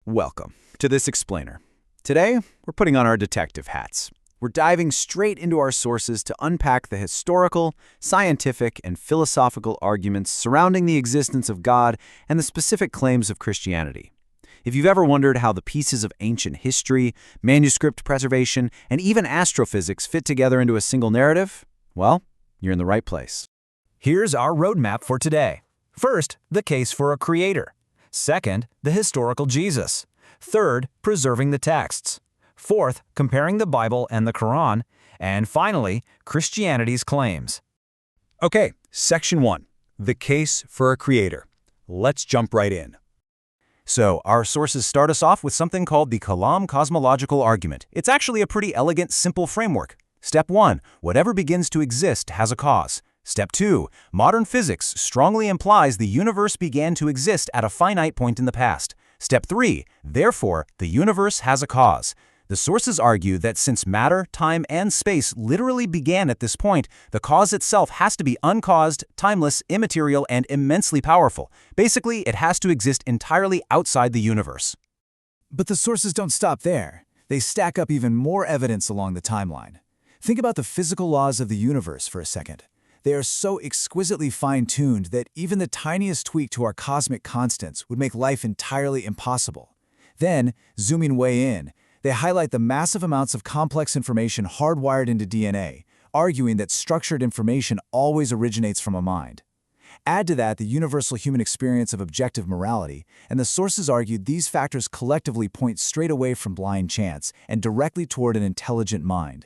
Welcome to this explainer. Today, we're putting on our detective hats. We're diving straight into our sources to unpack the historical, scientific, and philosophical arguments surrounding the existence of God and the specific claims of Christianity. If you've ever wondered how the pieces of ancient history, manuscript preservation, and even astrophysics fit together into a single narrative, well, you're in the right place. Here's our roadmap for today. First, the case for a creator. Second, the historical Jesus. Third, preserving the texts. Fourth, comparing the Bible and the Quran. And finally, Christianity's claims. Okay, Section 1, the case for a creator. Let's jump right in. So, our sources start us off with something called the Kalam cosmological argument. It's actually a pretty elegant, simple framework. Step 1, whatever begins to exist has a cause. Step 2, modern physics strongly implies the universe began to exist at a finite point in the past. Step 3, therefore, the universe has a cause. The sources argue that since matter, time, and space literally began at this point, the cause itself has to be uncaused, timeless, immaterial, and immensely powerful. Basically, it has to exist entirely outside the universe. But the sources don't stop there. They stack up even more evidence along the timeline. Think about the physical laws of the universe for a second. They are so exquisitely fine-tuned that even the tiniest tweak to our cosmic constants would make life entirely impossible. Then, zooming way in, they highlight the massive amounts of complex information hardwired into DNA, arguing that structured information always originates from a mind. Add to that the universal human experience of objective morality, and the sources argued these factors collectively point straight away from blind chance and directly toward an intelligent mind.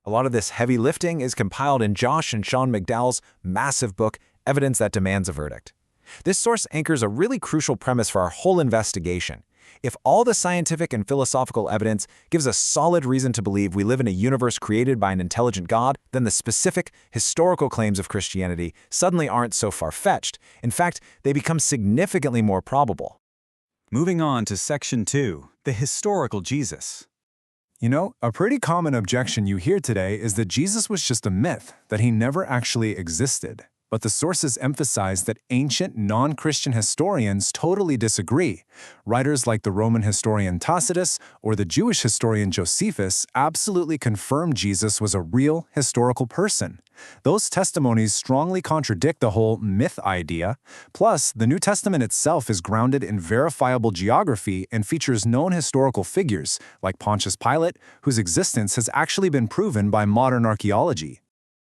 A lot of this heavy lifting is compiled in Josh and Sean McDowell's massive book, Evidence That Demands a Verdict. This source anchors a really crucial premise for our whole investigation. If all the scientific and philosophical evidence gives us solid reason to believe we live in a universe created by an intelligent God, then the specific, historical claims of Christianity suddenly aren't so far-fetched. In fact, they become significantly more probable. Moving on to Section 2, the historical Jesus. You know, a pretty common objection you hear today is that Jesus was just a myth, that he never actually existed. But the sources emphasize that ancient non-Christian historians totally disagree. Writers like the Roman historian Tacitus or the Jewish historian Josephus absolutely confirm Jesus was a real historical person. Those testimonies strongly contradict the whole myth idea. Plus, the New Testament itself is grounded in verifiable geography and features known historical figures, like Pontius Pilate, whose existence has actually been proven by modern archaeology.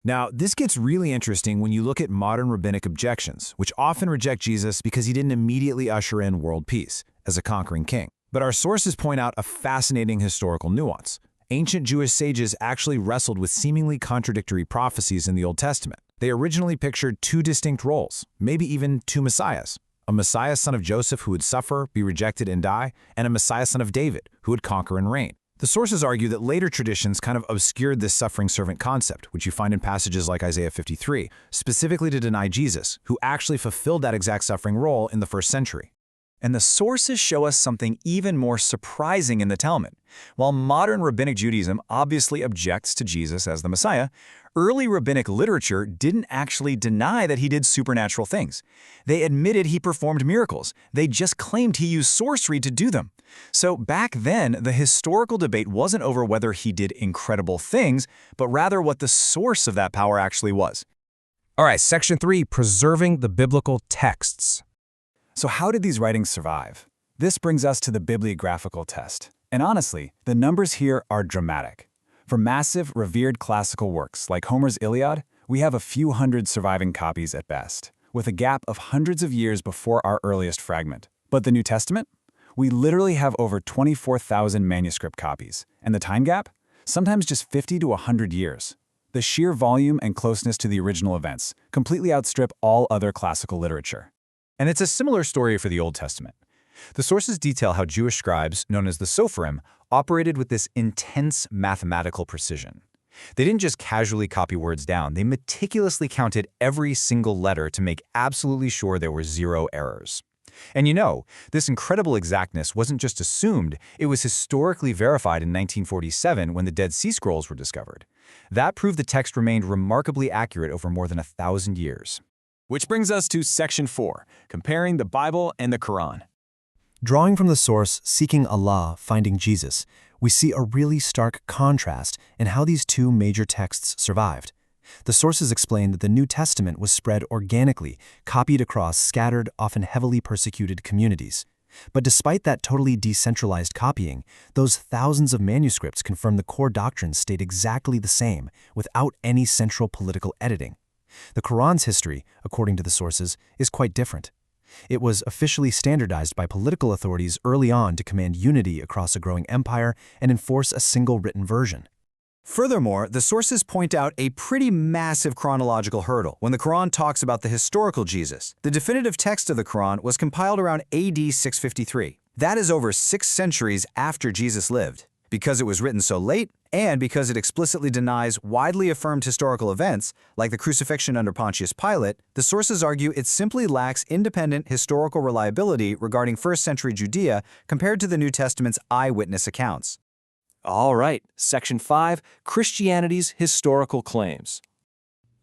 Now, this gets really interesting when you look at modern rabbinic objections, which often reject Jesus because he didn't immediately usher in world peace as a conquering king. But our sources point out a fascinating historical nuance. Ancient Jewish sages actually wrestled with seemingly contradictory prophecies in the Old Testament. They originally pictured two distinct roles, maybe even two messiahs. A Messiah son of Joseph who would suffer, be rejected, and die, and a Messiah son of David who would conquer and reign. The sources argue that later traditions kind of obscured this suffering servant concept, which you find in passages like Isaiah 53, specifically to deny Jesus, who actually fulfilled that exact suffering role in the first century. And the sources show us something even more surprising in the Talmud. While modern rabbinic Judaism obviously objects to Jesus as the Messiah, early rabbinic literature didn't actually deny that he did supernatural things. They admitted he performed miracles. They just claimed he used sorcery to do them. So back then, the historical debate wasn't over whether he did incredible things, but rather what the source of that power actually was. All right, Section 3, preserving the biblical texts. So how did these writings survive? This brings us to the bibliographical test. And honestly, the numbers here are dramatic. For massive, revered classical works like Homer's Iliad, we have a few hundred surviving copies at best, with a gap of hundreds of years before our earliest fragment. But the New Testament? We literally have over 24,000 manuscript copies, and the time gap? Sometimes just 50 to 100 years. The sheer volume and closeness to the original events completely outstrip all other classical literature. And it's a similar story for the Old Testament. The sources detail how Jewish scribes, known as the Sopharim, operated with this intense mathematical precision. They didn't just casually copy words down, they meticulously counted every single letter to make absolutely sure there were zero errors. And you know, this incredible exactness wasn't just assumed, it was historically verified in 1947 when the Dead Sea Scrolls were discovered. That proved the text remained remarkably accurate over more than 1,000 years. Which brings us to Section 4, comparing the Bible and the Quran. Drawing from the source Seeking Allah, Finding Jesus, we see a really stark contrast in how these two major texts survived. The sources explain that the New Testament was spread organically, copied across scattered, often heavily persecuted communities. But despite that totally decentralized copying, those thousands of manuscripts confirm the core doctrines stayed exactly the same, without any central political editing. The Quran's history, according to the sources, is quite different. It was officially standardized by political authorities early on to command unity across a growing empire and enforce a single written version. Furthermore, the sources point out a pretty massive chronological hurdle when the Quran talks about the historical Jesus. The definitive text of the Quran was compiled around AD 653. That is over 6 centuries after Jesus lived. Because it was written so late, and because it explicitly denies widely affirmed historical events, like the crucifixion under Pontius Pilate, the sources argue it simply lacks independent historical reliability regarding first-century Judea compared to the New Testament's eyewitness accounts. All right, Section 5, Christianity's Historical Claims.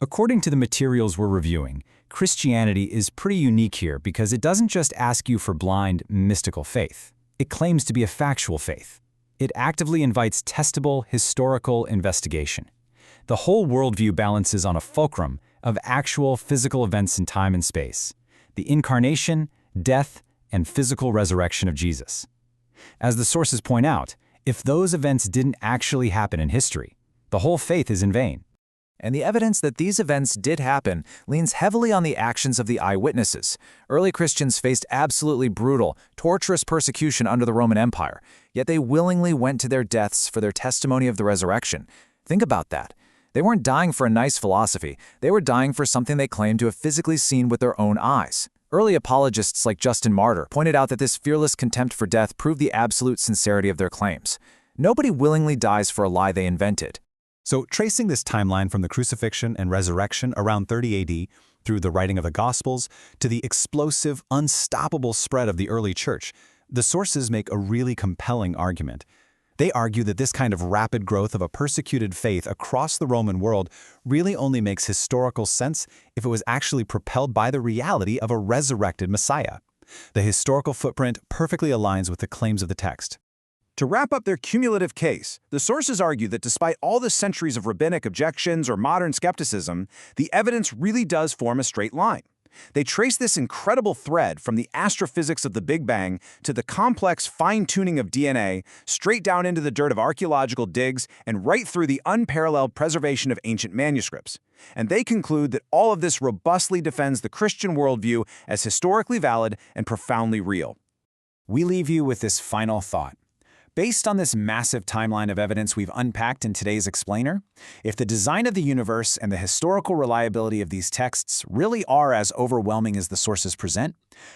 According to the materials we're reviewing, Christianity is pretty unique here because it doesn't just ask you for blind, mystical faith. It claims to be a factual faith. It actively invites testable, historical investigation. The whole worldview balances on a fulcrum of actual physical events in time and space: the incarnation, death, and physical resurrection of Jesus. As the sources point out, if those events didn't actually happen in history, the whole faith is in vain. And the evidence that these events did happen leans heavily on the actions of the eyewitnesses. Early Christians faced absolutely brutal, torturous persecution under the Roman Empire, yet they willingly went to their deaths for their testimony of the resurrection. Think about that. They weren't dying for a nice philosophy, they were dying for something they claimed to have physically seen with their own eyes. Early apologists like Justin Martyr pointed out that this fearless contempt for death proved the absolute sincerity of their claims. Nobody willingly dies for a lie they invented. So, tracing this timeline from the crucifixion and resurrection around 30 AD through the writing of the Gospels to the explosive, unstoppable spread of the early church, the sources make a really compelling argument. They argue that this kind of rapid growth of a persecuted faith across the Roman world really only makes historical sense if it was actually propelled by the reality of a resurrected Messiah. The historical footprint perfectly aligns with the claims of the text. To wrap up their cumulative case, the sources argue that despite all the centuries of rabbinic objections or modern skepticism, the evidence really does form a straight line. They trace this incredible thread from the astrophysics of the Big Bang to the complex fine-tuning of DNA, straight down into the dirt of archaeological digs, and right through the unparalleled preservation of ancient manuscripts. And they conclude that all of this robustly defends the Christian worldview as historically valid and profoundly real. We leave you with this final thought. Based on this massive timeline of evidence we've unpacked in today's explainer, if the design of the universe and the historical reliability of these texts really are as overwhelming as the sources present,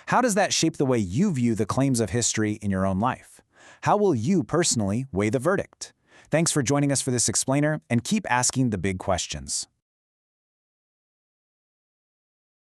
how does that shape the way you view the claims of history in your own life? How will you personally weigh the verdict? Thanks for joining us for this explainer, and keep asking the big questions.